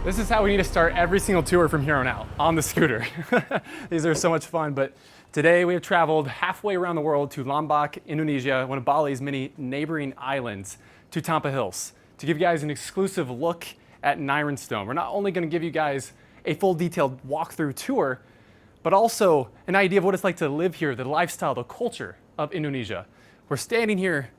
This is how we need to start every single tour from here on out, on the scooter. These are so much fun, but today we have traveled halfway around the world to Lombok, Indonesia, one of Bali's many neighboring islands, to Tampah Hills, to give you guys an exclusive look at Nyrenstone. We're not only gonna give you guys a full detailed walkthrough tour, but also an idea of what it's like to live here, the lifestyle, the culture of Indonesia. We're standing here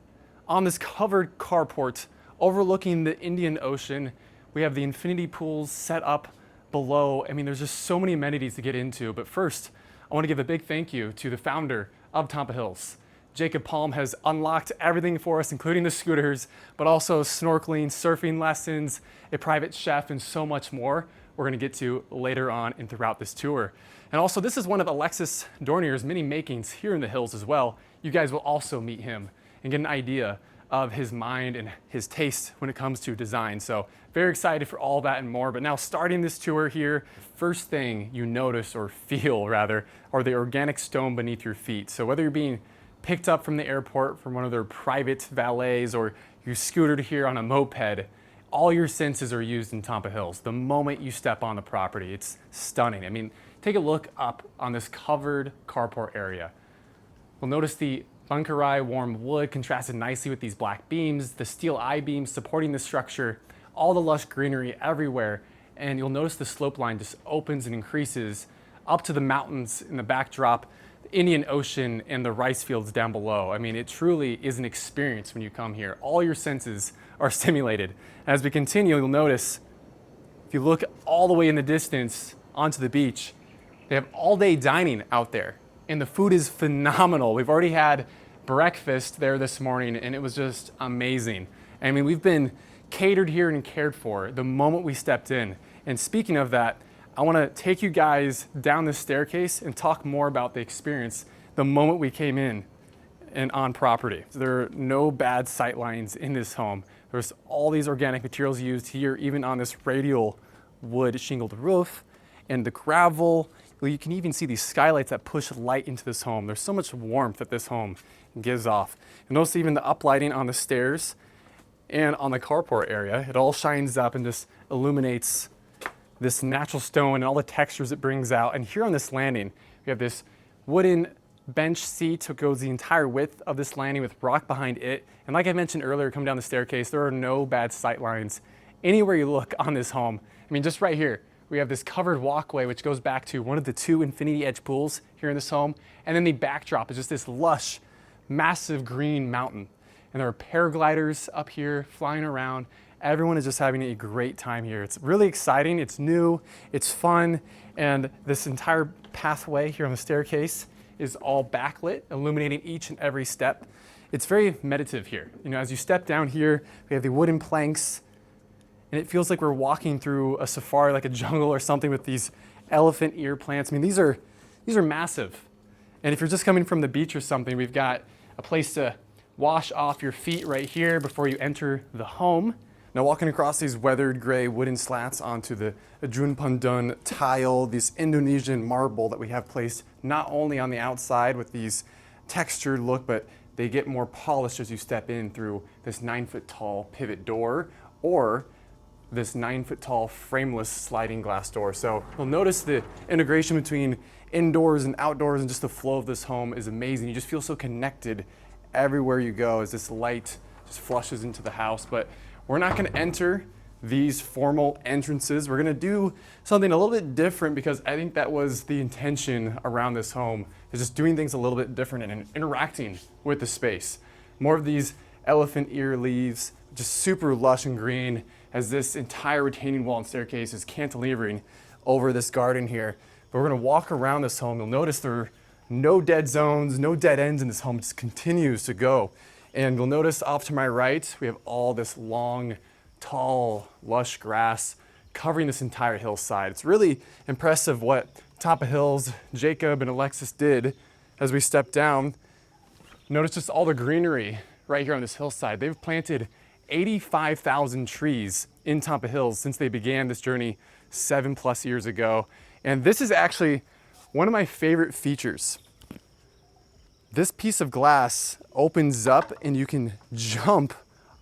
on this covered carport overlooking the Indian Ocean. We have the infinity pools set up below. I mean, there's just so many amenities to get into. But first, I want to give a big thank you to the founder of Tampah Hills. Jakob has unlocked everything for us, including the scooters, but also snorkeling, surfing lessons, a private chef, and so much more we're going to get to later on and throughout this tour. And also, this is one of Alexis Dornier's many makings here in the hills as well. You guys will also meet him and get an idea of his mind and his taste when it comes to design. So very excited for all that and more. But now starting this tour here, first thing you notice or feel rather are the organic stone beneath your feet. So whether you're being picked up from the airport from one of their private valets or you scootered here on a moped, all your senses are used in Tampah Hills. The moment you step on the property, it's stunning. I mean, take a look up on this covered carport area. You'll notice the bunkerized warm wood contrasted nicely with these black beams, the steel I-beams supporting the structure, all the lush greenery everywhere, and you'll notice the slope line just opens and increases up to the mountains in the backdrop, the Indian Ocean, and the rice fields down below. I mean, it truly is an experience when you come here. All your senses are stimulated. As we continue, you'll notice, if you look all the way in the distance onto the beach, they have all-day dining out there. And the food is phenomenal. We've already had breakfast there this morning and it was just amazing. I mean, we've been catered here and cared for the moment we stepped in. And speaking of that, I wanna take you guys down this staircase and talk more about the experience the moment we came in and on property. There are no bad sight lines in this home. There's all these organic materials used here, even on this radial wood shingled roof, and the gravel. You can even see these skylights that push light into this home. There's so much warmth that this home gives off. And notice even the uplighting on the stairs and on the carport area. It all shines up and just illuminates this natural stone and all the textures it brings out. And here on this landing, we have this wooden bench seat that goes the entire width of this landing with rock behind it. And like I mentioned earlier, coming down the staircase, there are no bad sight lines anywhere you look on this home. I mean, just right here, we have this covered walkway which goes back to one of the two infinity edge pools here in this home. And then the backdrop is just this lush, massive green mountain. And there are paragliders up here flying around. Everyone is just having a great time here. It's really exciting, it's new, it's fun, and this entire pathway here on the staircase is all backlit, illuminating each and every step. It's very meditative here. You know, as you step down here, we have the wooden planks, and it feels like we're walking through a safari, like a jungle or something with these elephant ear plants. I mean, these are massive. And if you're just coming from the beach or something, we've got a place to wash off your feet right here before you enter the home. Now walking across these weathered gray wooden slats onto the Junpandun tile, this Indonesian marble that we have placed not only on the outside with these textured look, but they get more polished as you step in through this 9-foot tall pivot door or this 9-foot tall frameless sliding glass door. So you'll notice the integration between indoors and outdoors and just the flow of this home is amazing. You just feel so connected everywhere you go as this light just flushes into the house. But we're not gonna enter these formal entrances. We're gonna do something a little bit different because I think that was the intention around this home, is just doing things a little bit different and interacting with the space. More of these elephant ear leaves, just super lush and green, as this entire retaining wall and staircase is cantilevering over this garden here. But we're gonna walk around this home. You'll notice there are no dead zones, no dead ends in this home. It just continues to go. And you'll notice off to my right, we have all this long, tall, lush grass covering this entire hillside. It's really impressive what Tampah Hills, Jakob and Alexis did as we stepped down. Notice just all the greenery right here on this hillside. They've planted 85,000 trees in Tampah Hills since they began this journey 7+ years ago. And this is actually one of my favorite features. This piece of glass opens up and you can jump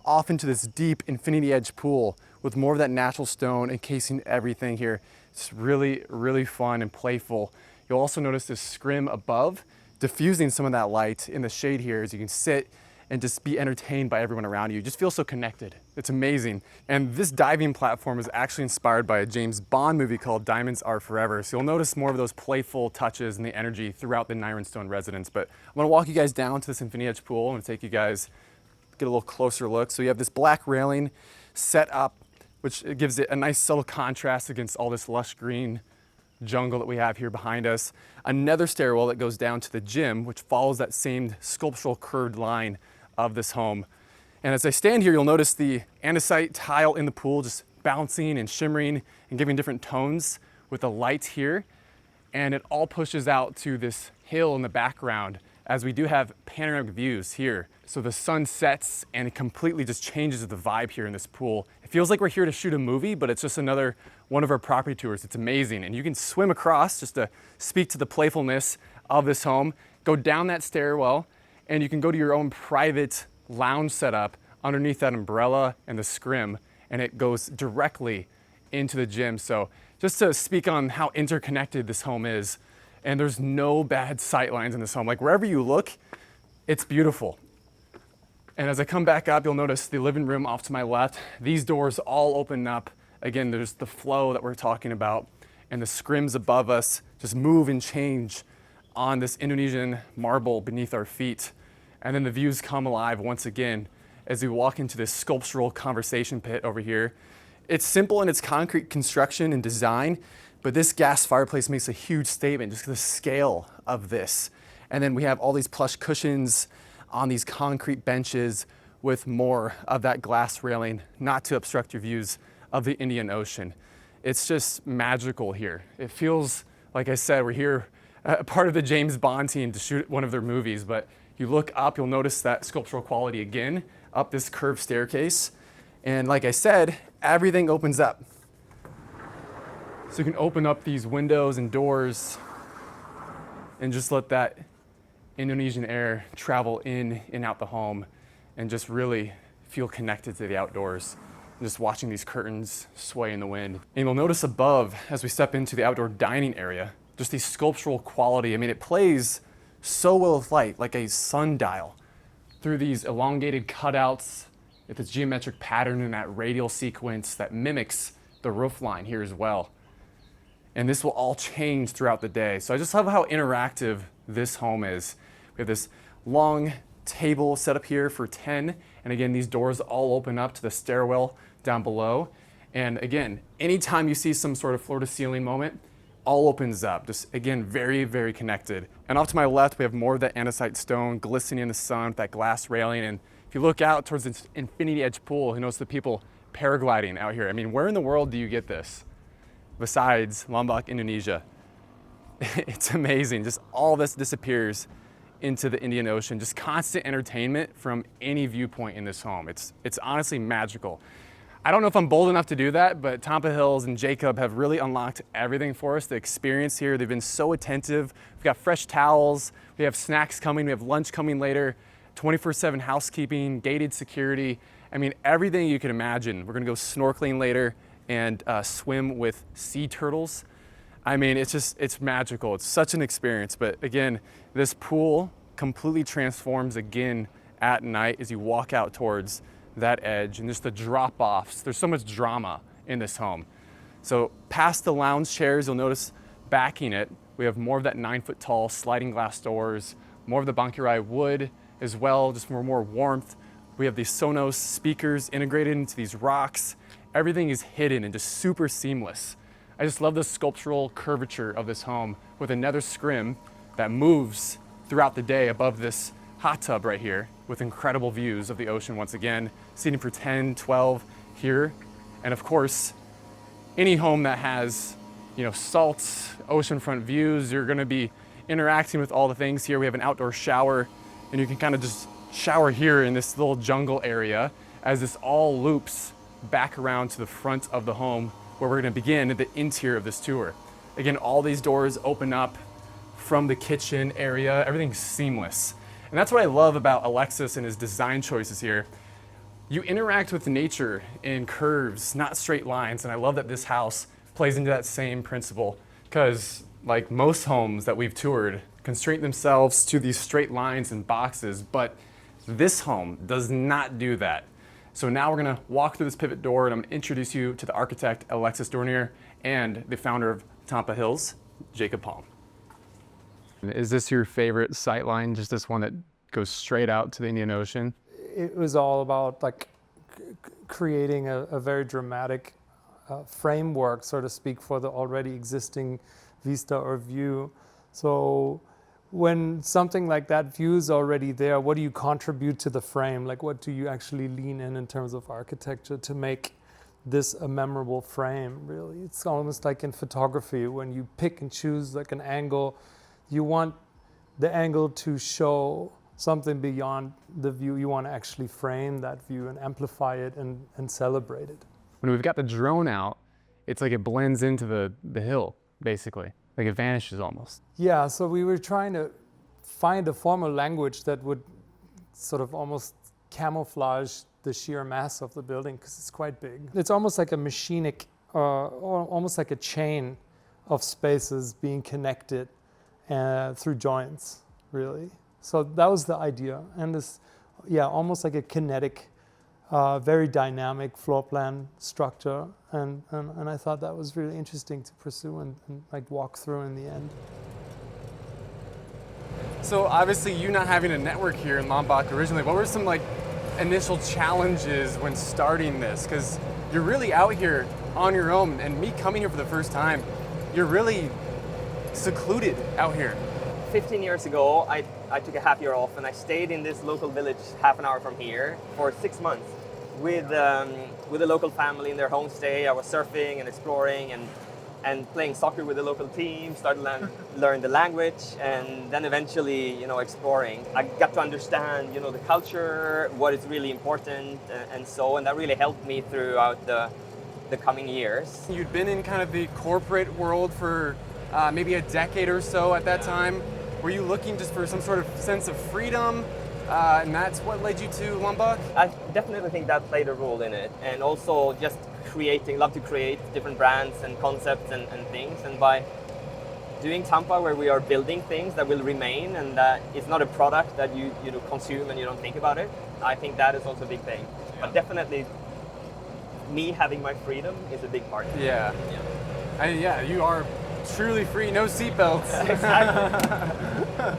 off into this deep infinity edge pool with more of that natural stone encasing everything here. It's really, really fun and playful. You'll also notice this scrim above, diffusing some of that light in the shade here as you can sit and just be entertained by everyone around you. You just feel so connected. It's amazing. And this diving platform is actually inspired by a James Bond movie called Diamonds Are Forever. So you'll notice more of those playful touches and the energy throughout the Nyrenstone residence. But I'm gonna walk you guys down to this infinity edge pool and take you guys, get a little closer look. So you have this black railing set up, which gives it a nice subtle contrast against all this lush green jungle that we have here behind us. Another stairwell that goes down to the gym, which follows that same sculptural curved line of this home. And as I stand here, you'll notice the andesite tile in the pool just bouncing and shimmering and giving different tones with the light here. And it all pushes out to this hill in the background as we do have panoramic views here. So the sun sets and it completely just changes the vibe here in this pool. It feels like we're here to shoot a movie, but it's just another one of our property tours. It's amazing. And you can swim across just to speak to the playfulness of this home, go down that stairwell, and you can go to your own private lounge setup underneath that umbrella and the scrim, and it goes directly into the gym. So just to speak on how interconnected this home is, and there's no bad sight lines in this home. Like wherever you look, it's beautiful. And as I come back up, you'll notice the living room off to my left. These doors all open up. Again, there's the flow that we're talking about, and the scrims above us just move and change on this Indonesian marble beneath our feet. And then the views come alive once again as we walk into this sculptural conversation pit over here. It's simple in its concrete construction and design, but this gas fireplace makes a huge statement, just the scale of this. And then we have all these plush cushions on these concrete benches with more of that glass railing, not to obstruct your views of the Indian Ocean. It's just magical here. It feels, like I said, we're here part of the James Bond team to shoot one of their movies, but you look up, you'll notice that sculptural quality again, up this curved staircase. And like I said, everything opens up. So you can open up these windows and doors and just let that Indonesian air travel in and out the home and just really feel connected to the outdoors. And just watching these curtains sway in the wind. And you'll notice above, as we step into the outdoor dining area, just the sculptural quality. I mean, it plays so well with light, like a sundial, through these elongated cutouts with this geometric pattern and that radial sequence that mimics the roof line here as well. And this will all change throughout the day. So I just love how interactive this home is. We have this long table set up here for 10. And again, these doors all open up to the stairwell down below. And again, anytime you see some sort of floor to ceiling moment, all opens up. Just again, very, very connected. And off to my left, we have more of that andesite stone glistening in the sun with that glass railing. And if you look out towards this infinity edge pool, you notice the people paragliding out here. I mean, where in the world do you get this? Besides Lombok, Indonesia. It's amazing. Just all this disappears into the Indian Ocean. Just constant entertainment from any viewpoint in this home. It's honestly magical. I don't know if I'm bold enough to do that, but Tampah Hills and Jakob have really unlocked everything for us. The experience here, they've been so attentive. We've got fresh towels, we have snacks coming, we have lunch coming later, 24/7 housekeeping, gated security. I mean, everything you can imagine. We're gonna go snorkeling later and swim with sea turtles. I mean, it's magical. It's such an experience. But again, this pool completely transforms again at night as you walk out towards that edge and just the drop-offs. There's so much drama in this home. So past the lounge chairs, you'll notice backing it, we have more of that 9-foot tall sliding glass doors, more of the Bangkirai wood as well, just for more warmth. We have these Sonos speakers integrated into these rocks. Everything is hidden and just super seamless. I just love the sculptural curvature of this home with another scrim that moves throughout the day above this hot tub right here with incredible views of the ocean once again, seating for 10, 12 here. And of course, any home that has, salt, oceanfront views, you're gonna be interacting with all the things here. We have an outdoor shower and you can kind of just shower here in this little jungle area as this all loops back around to the front of the home where we're gonna begin at the interior of this tour. Again, all these doors open up from the kitchen area. Everything's seamless. And that's what I love about Alexis and his design choices here. You interact with nature in curves, not straight lines, and I love that this house plays into that same principle, because like most homes that we've toured, constrain themselves to these straight lines and boxes, but this home does not do that. So now we're gonna walk through this pivot door and I'm gonna introduce you to the architect, Alexis Dornier, and the founder of Tampah Hills, Jakob. Is this your favorite sightline, just this one that goes straight out to the Indian Ocean? It was all about like creating a very dramatic framework, so to speak, for the already existing vista or view. So when something like that view is already there, what do you contribute to the frame? Like what do you actually lean in terms of architecture to make this a memorable frame, really? It's almost like in photography, when you pick and choose like an angle, you want the angle to show something beyond the view. You want to actually frame that view and amplify it and celebrate it. When we've got the drone out, it's like it blends into the hill, basically. Like it vanishes almost. Yeah, so we were trying to find a formal language that would sort of almost camouflage the sheer mass of the building, because it's quite big. It's almost like a machinic, or almost like a chain of spaces being connected through joints, really. So that was the idea. And this, yeah, almost like a kinetic, very dynamic floor plan structure. And I thought that was really interesting to pursue and like walk through in the end. So obviously you not having a network here in Lombok originally, what were some like initial challenges when starting this? Because you're really out here on your own, and me coming here for the first time, you're really secluded out here. 15 years ago, I took a half year off and I stayed in this local village half an hour from here for 6 months with a local family in their homestay. I was surfing and exploring and playing soccer with the local team, started learn the language, and then eventually, exploring. I got to understand, the culture, what is really important, and that really helped me throughout the coming years. You'd been in kind of the corporate world for maybe a decade or so at that time. Were you looking just for some sort of sense of freedom, and that's what led you to Lombok? I definitely think that played a role in it, and also just love to create different brands and concepts and things. And by doing Tampah, where we are building things that will remain and that it's not a product that you consume and you don't think about it, I think that is also a big thing. Yeah. But definitely, me having my freedom is a big part. Yeah. Yeah, you are truly free, no seatbelts. Exactly.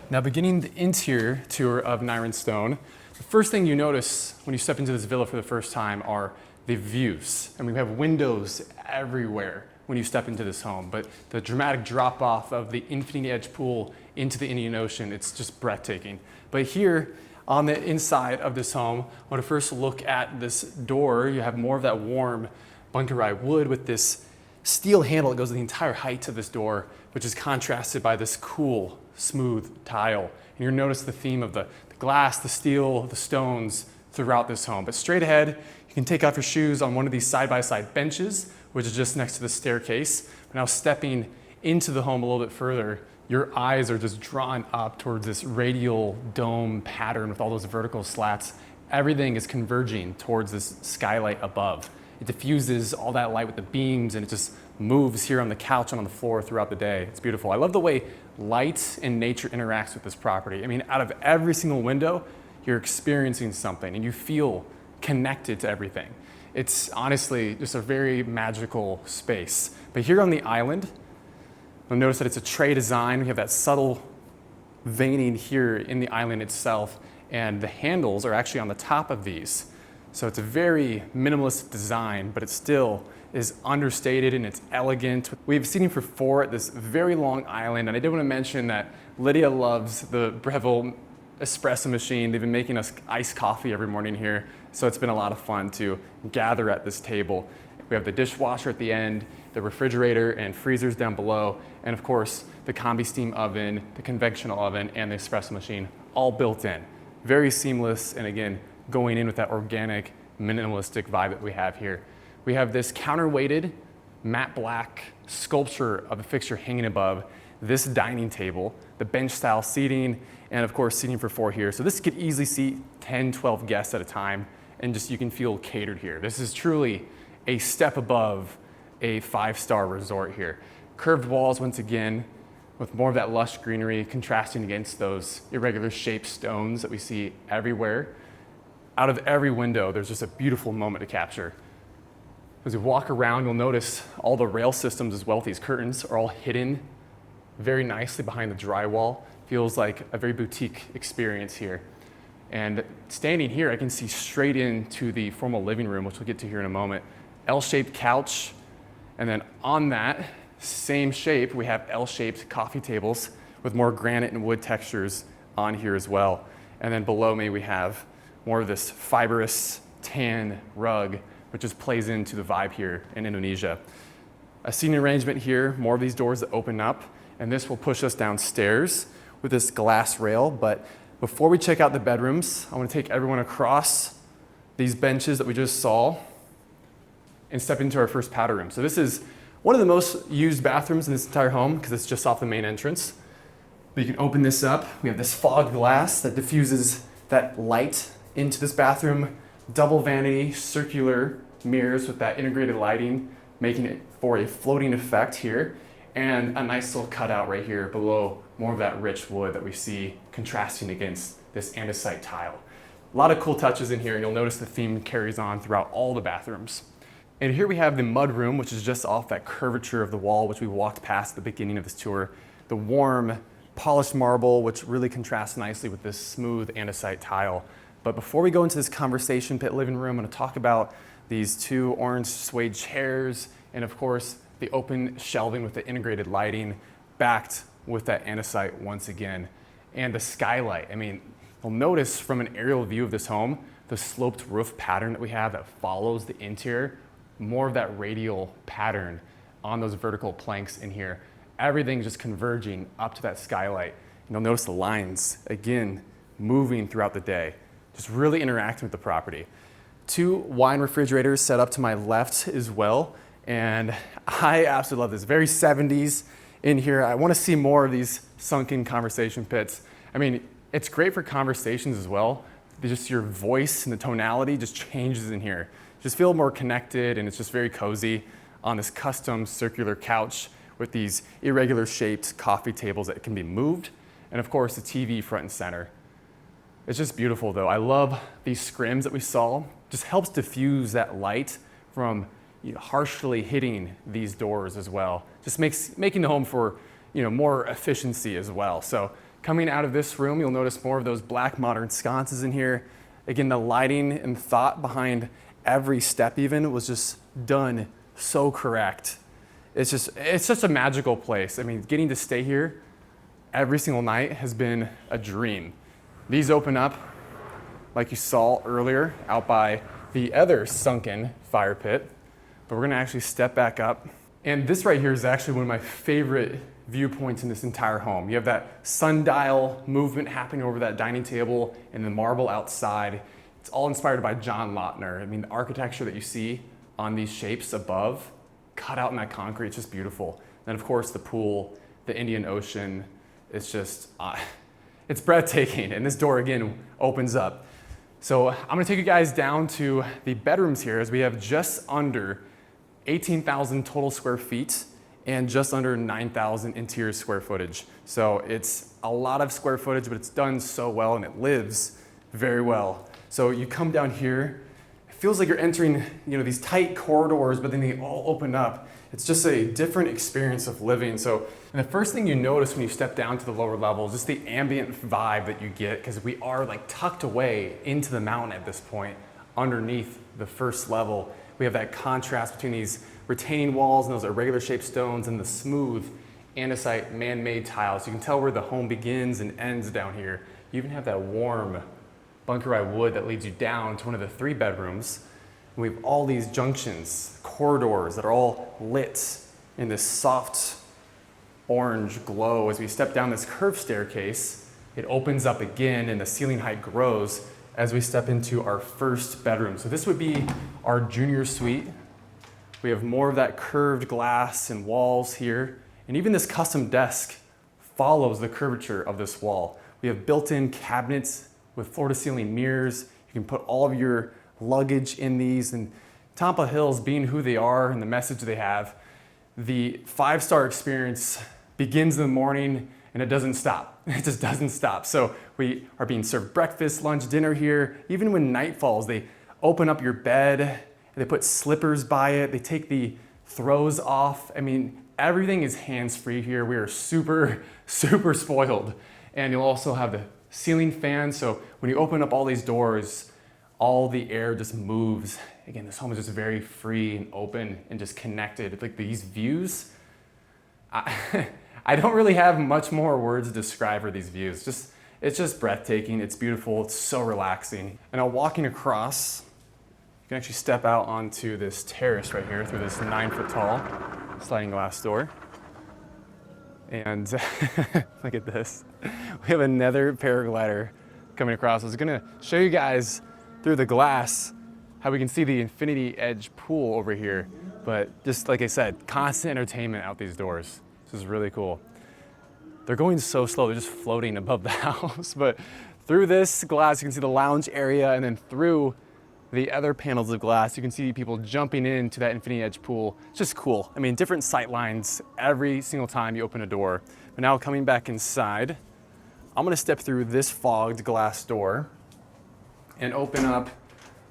Now, beginning the interior tour of Nyrenstone, the first thing you notice when you step into this villa for the first time are the views. I mean, we have windows everywhere when you step into this home, but the dramatic drop off of the infinity edge pool into the Indian Ocean, it's just breathtaking. But here on the inside of this home, I want to first look at this door. You have more of that warm bunkerized wood with this steel handle that goes the entire height of this door, which is contrasted by this cool, smooth tile. And you'll notice the theme of the glass, the steel, the stones throughout this home. But straight ahead, you can take off your shoes on one of these side-by-side benches, which is just next to the staircase. But now stepping into the home a little bit further, your eyes are just drawn up towards this radial dome pattern with all those vertical slats. Everything is converging towards this skylight above. It diffuses all that light with the beams, and it just moves here on the couch and on the floor throughout the day. It's beautiful. I love the way light and nature interacts with this property. I mean, out of every single window, you're experiencing something and you feel connected to everything. It's honestly just a very magical space. But here on the island, you'll notice that it's a tray design. We have that subtle veining here in the island itself, and the handles are actually on the top of these. So it's a very minimalist design, but it still is understated and it's elegant. We have seating for 4 at this very long island, and I did want to mention that Lydia loves the Breville espresso machine. They've been making us iced coffee every morning here, so it's been a lot of fun to gather at this table. We have the dishwasher at the end, the refrigerator and freezers down below, and of course the combi steam oven, the conventional oven, and the espresso machine, all built in. Very seamless, and again, going in with that organic, minimalistic vibe that we have here. We have this counterweighted matte black sculpture of a fixture hanging above this dining table, the bench style seating, and of course seating for 4 here. So this could easily seat 10, 12 guests at a time. and just you can feel catered here. This is truly a step above a 5-star resort here. Curved walls once again, with more of that lush greenery contrasting against those irregular shaped stones that we see everywhere. Out of every window, there's just a beautiful moment to capture. As we walk around, you'll notice all the rail systems as well. These curtains are all hidden very nicely behind the drywall. Feels like a very boutique experience here. And standing here, I can see straight into the formal living room, which we'll get to here in a moment. L-shaped couch, and then on that same shape, we have L-shaped coffee tables with more granite and wood textures on here as well. And then below me, we have more of this fibrous tan rug, which just plays into the vibe here in Indonesia. A seating arrangement here, more of these doors that open up, and this will push us downstairs with this glass rail. But before we check out the bedrooms, I want to take everyone across these benches that we just saw and step into our first powder room. So this is one of the most used bathrooms in this entire home because it's just off the main entrance. But you can open this up. We have this fog glass that diffuses that light into this bathroom. Double vanity, circular mirrors with that integrated lighting, making it for a floating effect here. And a nice little cutout right here below, more of that rich wood that we see contrasting against this andesite tile. A lot of cool touches in here, and you'll notice the theme carries on throughout all the bathrooms. And here we have the mud room, which is just off that curvature of the wall, which we walked past at the beginning of this tour. The warm, polished marble, which really contrasts nicely with this smooth andesite tile. But before we go into this conversation pit living room, I'm going to talk about these 2 orange suede chairs, and of course, the open shelving with the integrated lighting, backed with that andesite once again. And the skylight. I mean, you'll notice from an aerial view of this home, the sloped roof pattern that we have that follows the interior, more of that radial pattern on those vertical planks in here. Everything's just converging up to that skylight. And you'll notice the lines, again, moving throughout the day, just really interacting with the property. 2 wine refrigerators set up to my left as well. And I absolutely love this. Very 70s in here. I want to see more of these sunken conversation pits. I mean, it's great for conversations as well. Just your voice and the tonality just changes in here. Just feel more connected, and it's just very cozy on this custom circular couch with these irregular shaped coffee tables that can be moved. And of course, the TV front and center. It's just beautiful though. I love these scrims that we saw. Just helps diffuse that light from harshly hitting these doors as well. Just making the home for more efficiency as well. So coming out of this room, you'll notice more of those black modern sconces in here. Again, the lighting and thought behind every step even was just done so correct. It's just a magical place. I mean, getting to stay here every single night has been a dream. These open up, like you saw earlier, out by the other sunken fire pit. But we're gonna actually step back up. And this right here is actually one of my favorite viewpoints in this entire home. You have that sundial movement happening over that dining table and the marble outside. It's all inspired by John Lautner. I mean, the architecture that you see on these shapes above, cut out in that concrete, it's just beautiful. And of course, the pool, the Indian Ocean, it's just, it's breathtaking. And this door again opens up. So I'm gonna take you guys down to the bedrooms here as we have just under 18,000 total square feet and just under 9,000 interior square footage. So it's a lot of square footage, but it's done so well and it lives very well. So you come down here, it feels like you're entering these tight corridors, but then they all open up. It's just a different experience of living. So and the first thing you notice when you step down to the lower level is just the ambient vibe that you get, because we are like tucked away into the mountain at this point underneath the first level. We have that contrast between these retaining walls and those irregular shaped stones and the smooth andesite man-made tiles. You can tell where the home begins and ends down here. You even have that warm bunkerized wood that leads you down to one of the 3 bedrooms. And we have all these junctions, corridors that are all lit in this soft orange glow. As we step down this curved staircase, it opens up again and the ceiling height grows as we step into our first bedroom. So this would be our junior suite. We have more of that curved glass and walls here. And even this custom desk follows the curvature of this wall. We have built-in cabinets with floor-to-ceiling mirrors. You can put all of your luggage in these. And Tampah Hills, being who they are and the message they have, the 5-star experience begins in the morning and it doesn't stop. It just doesn't stop. So we are being served breakfast, lunch, dinner here. Even when night falls, they open up your bed, they put slippers by it, they take the throws off. I mean, everything is hands-free here. We are super, super spoiled. And you'll also have the ceiling fan. So when you open up all these doors, all the air just moves. Again, this home is just very free and open and just connected. Like these views, I don't really have much more words to describe for these views. It's just breathtaking. It's beautiful. It's so relaxing. And now walking across, you can actually step out onto this terrace right here through this 9-foot tall sliding glass door. And look at this. We have another paraglider coming across. I was gonna show you guys through the glass how we can see the infinity edge pool over here. But just like I said, constant entertainment out these doors. This is really cool. They're going so slow, they're just floating above the house. But through this glass, you can see the lounge area, and then through the other panels of glass, you can see people jumping into that infinity edge pool. It's just cool. I mean, different sight lines every single time you open a door. But now coming back inside, I'm gonna step through this fogged glass door and open up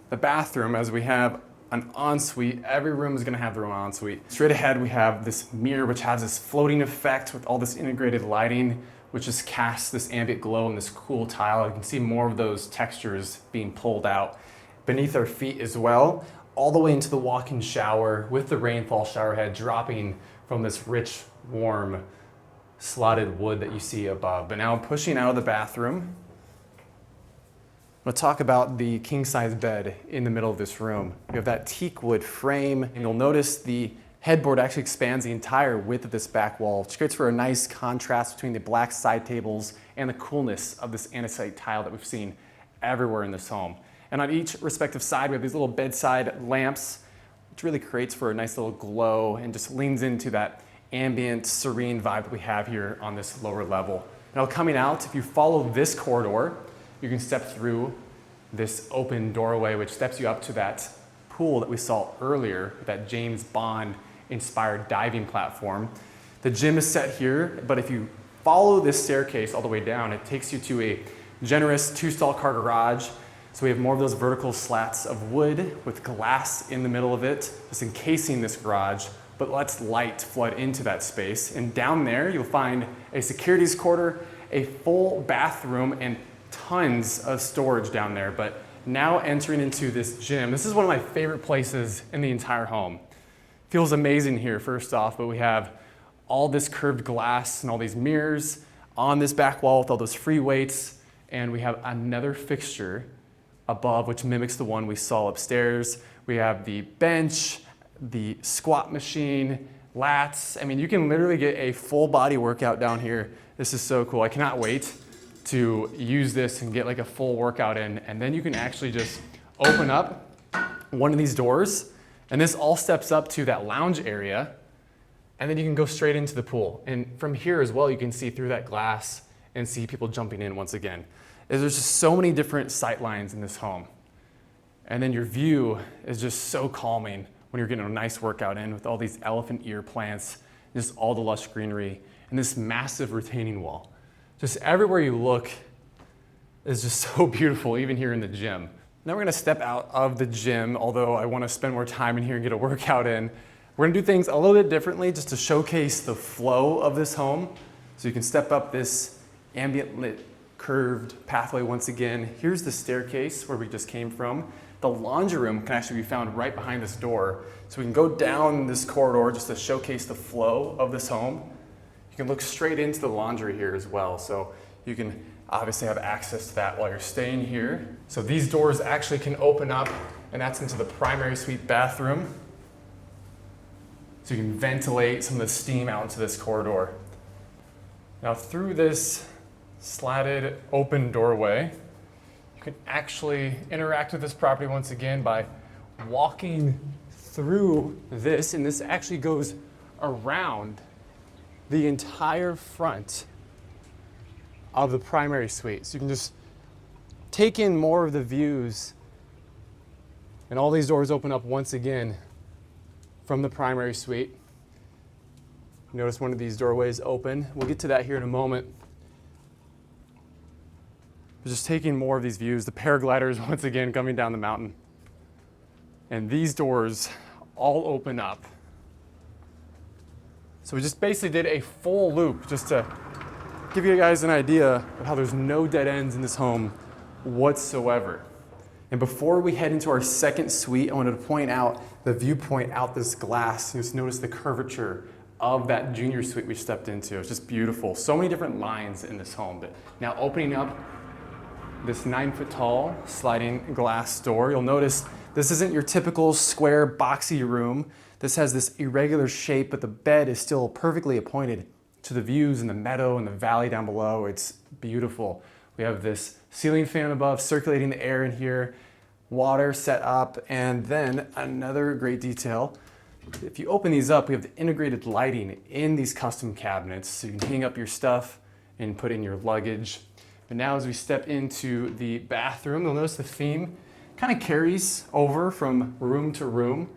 the bathroom as we have an ensuite. Every room is gonna have their own ensuite. Straight ahead, we have this mirror, which has this floating effect with all this integrated lighting, which just casts this ambient glow and this cool tile. You can see more of those textures being pulled out beneath our feet as well, all the way into the walk-in shower with the rainfall shower head dropping from this rich, warm, slotted wood that you see above. But now pushing out of the bathroom, I'm gonna talk about the king-size bed in the middle of this room. You have that teak wood frame, and you'll notice the headboard actually expands the entire width of this back wall, which creates for a nice contrast between the black side tables and the coolness of this andesite tile that we've seen everywhere in this home. And on each respective side, we have these little bedside lamps, which really creates for a nice little glow and just leans into that ambient, serene vibe that we have here on this lower level. Now coming out, if you follow this corridor, you can step through this open doorway, which steps you up to that pool that we saw earlier, that James Bond inspired diving platform. The gym is set here, but if you follow this staircase all the way down, it takes you to a generous 2-stall car garage. So we have more of those vertical slats of wood with glass in the middle of it, just encasing this garage, but lets light flood into that space. And down there, you'll find a securities quarter, a full bathroom, and tons of storage down there. But now entering into this gym, this is one of my favorite places in the entire home. Feels amazing here, first off, but we have all this curved glass and all these mirrors on this back wall with all those free weights, and we have another fixture above, which mimics the one we saw upstairs. We have the bench, the squat machine, lats. I mean, you can literally get a full body workout down here. This is so cool. I cannot wait to use this and get like a full workout in. And then you can actually just open up one of these doors, and this all steps up to that lounge area, and then you can go straight into the pool. And from here as well, you can see through that glass and see people jumping in once again. There's just so many different sight lines in this home. And then your view is just so calming when you're getting a nice workout in with all these elephant ear plants, just all the lush greenery, and this massive retaining wall. Just everywhere you look is just so beautiful, even here in the gym. Now we're gonna step out of the gym, although I wanna spend more time in here and get a workout in. We're gonna do things a little bit differently just to showcase the flow of this home. So you can step up this ambient lit curved pathway once again. Here's the staircase where we just came from. The laundry room can actually be found right behind this door. So we can go down this corridor just to showcase the flow of this home. You can look straight into the laundry here as well. So you can obviously have access to that while you're staying here. So these doors actually can open up, and that's into the primary suite bathroom. So you can ventilate some of the steam out into this corridor. Now through this slatted open doorway, you can actually interact with this property once again by walking through this, and this actually goes around the entire front of the primary suite. So you can just take in more of the views And all these doors open up once again from the primary suite. Notice one of these doorways open. We'll get to that here in a moment. We're just taking more of these views. The paragliders once again coming down the mountain. And these doors all open up. So we just basically did a full loop just to give you guys an idea of how there's no dead ends in this home whatsoever. And before we head into our second suite, I wanted to point out the viewpoint out this glass. Just notice the curvature of that junior suite we stepped into. It's just beautiful. So many different lines in this home. But now opening up this 9-foot tall sliding glass door, you'll notice this isn't your typical square boxy room. This has this irregular shape, but the bed is still perfectly appointed to the views and the meadow and the valley down below. It's beautiful. We have this ceiling fan above circulating the air in here, water set up, and then another great detail. If you open these up, we have the integrated lighting in these custom cabinets, so you can hang up your stuff and put in your luggage. But now as we step into the bathroom, you'll notice the theme kind of carries over from room to room.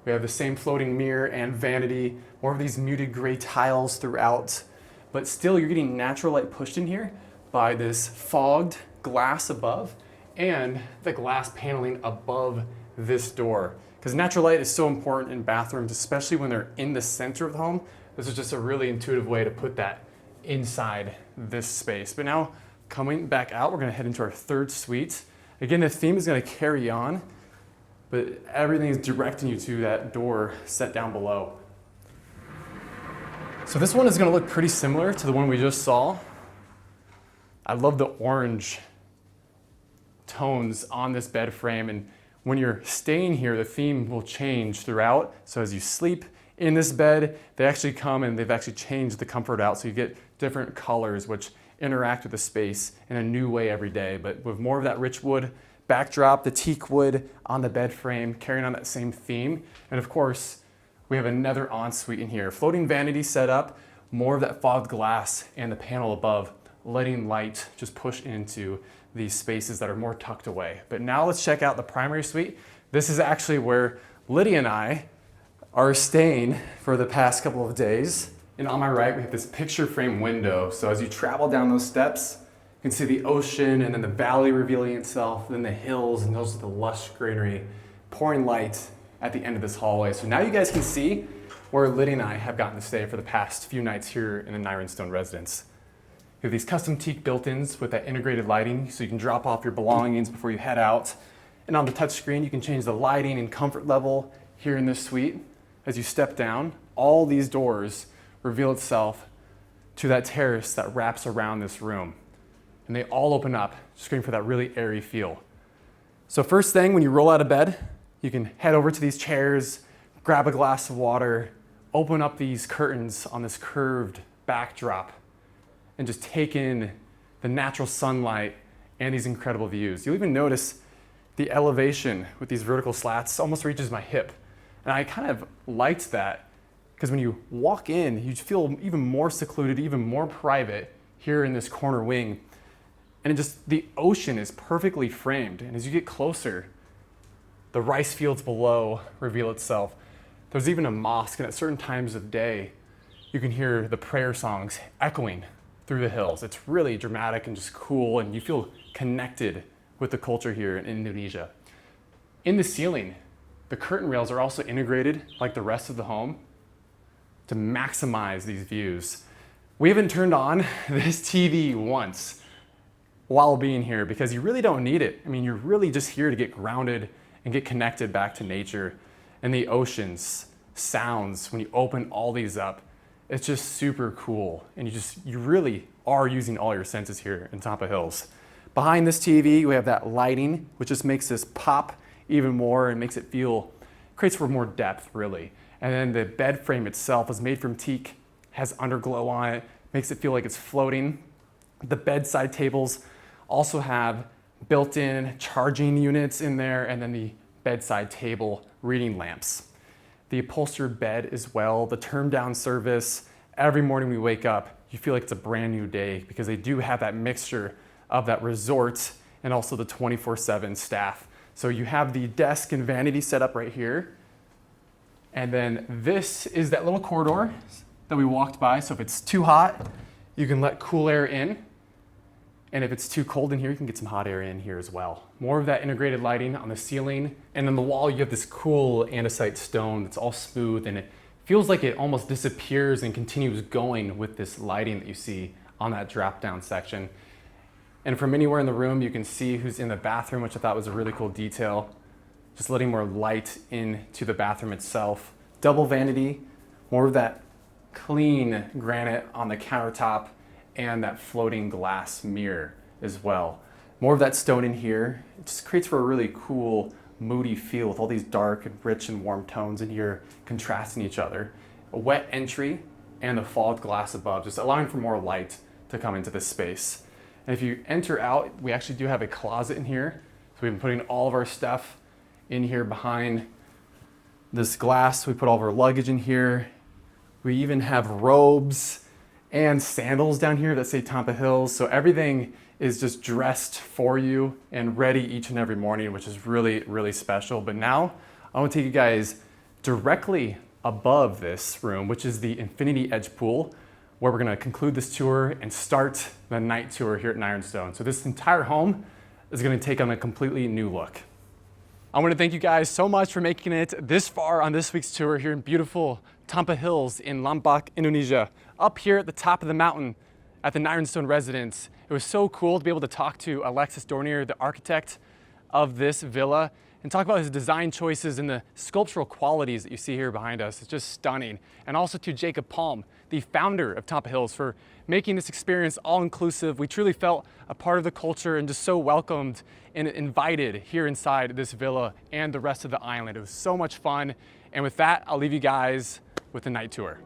We have the same floating mirror and vanity, more of these muted gray tiles throughout, but still you're getting natural light pushed in here by this fogged glass above and the glass paneling above this door. Because natural light is so important in bathrooms, especially when they're in the center of the home. This is just a really intuitive way to put that inside this space. But now coming back out, we're gonna head into our third suite. Again, the theme is gonna carry on, but everything is directing you to that door set down below. So this one is gonna look pretty similar to the one we just saw. I love the orange tones on this bed frame, and when you're staying here, the theme will change throughout. So as you sleep in this bed, they actually come and they've actually changed the comfort out, so you get different colors which interact with the space in a new way every day, but with more of that rich wood backdrop, the teak wood on the bed frame, carrying on that same theme. And of course, we have another ensuite in here. Floating vanity set up, more of that fogged glass and the panel above, letting light just push into these spaces that are more tucked away. But now let's check out the primary suite. This is actually where Lydia and I are staying for the past couple of days. And on my right, we have this picture frame window. So as you travel down those steps, you can see the ocean and then the valley revealing itself, then the hills, and those are the lush greenery pouring light at the end of this hallway. So now you guys can see where Lydia and I have gotten to stay for the past few nights here in the Nyrenstone residence. You have these custom teak built-ins with that integrated lighting, so you can drop off your belongings before you head out. And on the touchscreen, you can change the lighting and comfort level here in this suite. As you step down, all these doors reveal itself to that terrace that wraps around this room. And they all open up, screaming for that really airy feel. So first thing, when you roll out of bed, you can head over to these chairs, grab a glass of water, open up these curtains on this curved backdrop, and just take in the natural sunlight and these incredible views. You'll even notice the elevation with these vertical slats almost reaches my hip. And I kind of liked that because when you walk in, you feel even more secluded, even more private here in this corner wing. And the ocean is perfectly framed. And as you get closer, the rice fields below reveal itself. There's even a mosque, and at certain times of day, you can hear the prayer songs echoing through the hills. It's really dramatic and just cool, and you feel connected with the culture here in Indonesia. In the ceiling, the curtain rails are also integrated like the rest of the home to maximize these views. We haven't turned on this TV once while being here because you really don't need it. I mean, you're really just here to get grounded and get connected back to nature and the oceans, sounds, when you open all these up. It's just super cool. And you really are using all your senses here in Tampah Hills. Behind this TV, we have that lighting, which just makes this pop even more and creates for more depth, really. And then the bed frame itself is made from teak, has underglow on it, makes it feel like it's floating. The bedside tables also have built-in charging units in there, and then the bedside table reading lamps. The upholstered bed as well, the turn-down service. Every morning we wake up, you feel like it's a brand new day because they do have that mixture of that resort and also the 24/7 staff. So you have the desk and vanity set up right here. And then this is that little corridor that we walked by. So if it's too hot, you can let cool air in. And if it's too cold in here, you can get some hot air in here as well. More of that integrated lighting on the ceiling. And on the wall, you have this cool andesite stone that's all smooth, and it feels like it almost disappears and continues going with this lighting that you see on that drop down section. And from anywhere in the room, you can see who's in the bathroom, which I thought was a really cool detail. Just letting more light into the bathroom itself. Double vanity, more of that clean granite on the countertop, and that floating glass mirror as well. More of that stone in here. It just creates for a really cool, moody feel with all these dark and rich and warm tones in here contrasting each other. A wet entry and the fogged glass above, just allowing for more light to come into this space. And if you enter out, we actually do have a closet in here. So we've been putting all of our stuff in here behind this glass. We put all of our luggage in here. We even have robes and sandals down here that say Tampah Hills. So everything is just dressed for you and ready each and every morning, which is really, really special. But now I want to take you guys directly above this room, which is the Infinity Edge pool, where we're going to conclude this tour and start the night tour here at Nyrenstone. So this entire home is going to take on a completely new look. I want to thank you guys so much for making it this far on this week's tour here in beautiful Tampah Hills in Lombok, Indonesia. Up here at the top of the mountain at the Nyrenstone residence. It was so cool to be able to talk to Alexis Dornier, the architect of this villa, and talk about his design choices and the sculptural qualities that you see here behind us. It's just stunning. And also to Jakob, the founder of Tampah Hills, for making this experience all-inclusive. We truly felt a part of the culture and just so welcomed and invited here inside this villa and the rest of the island. It was so much fun. And with that, I'll leave you guys with the night tour.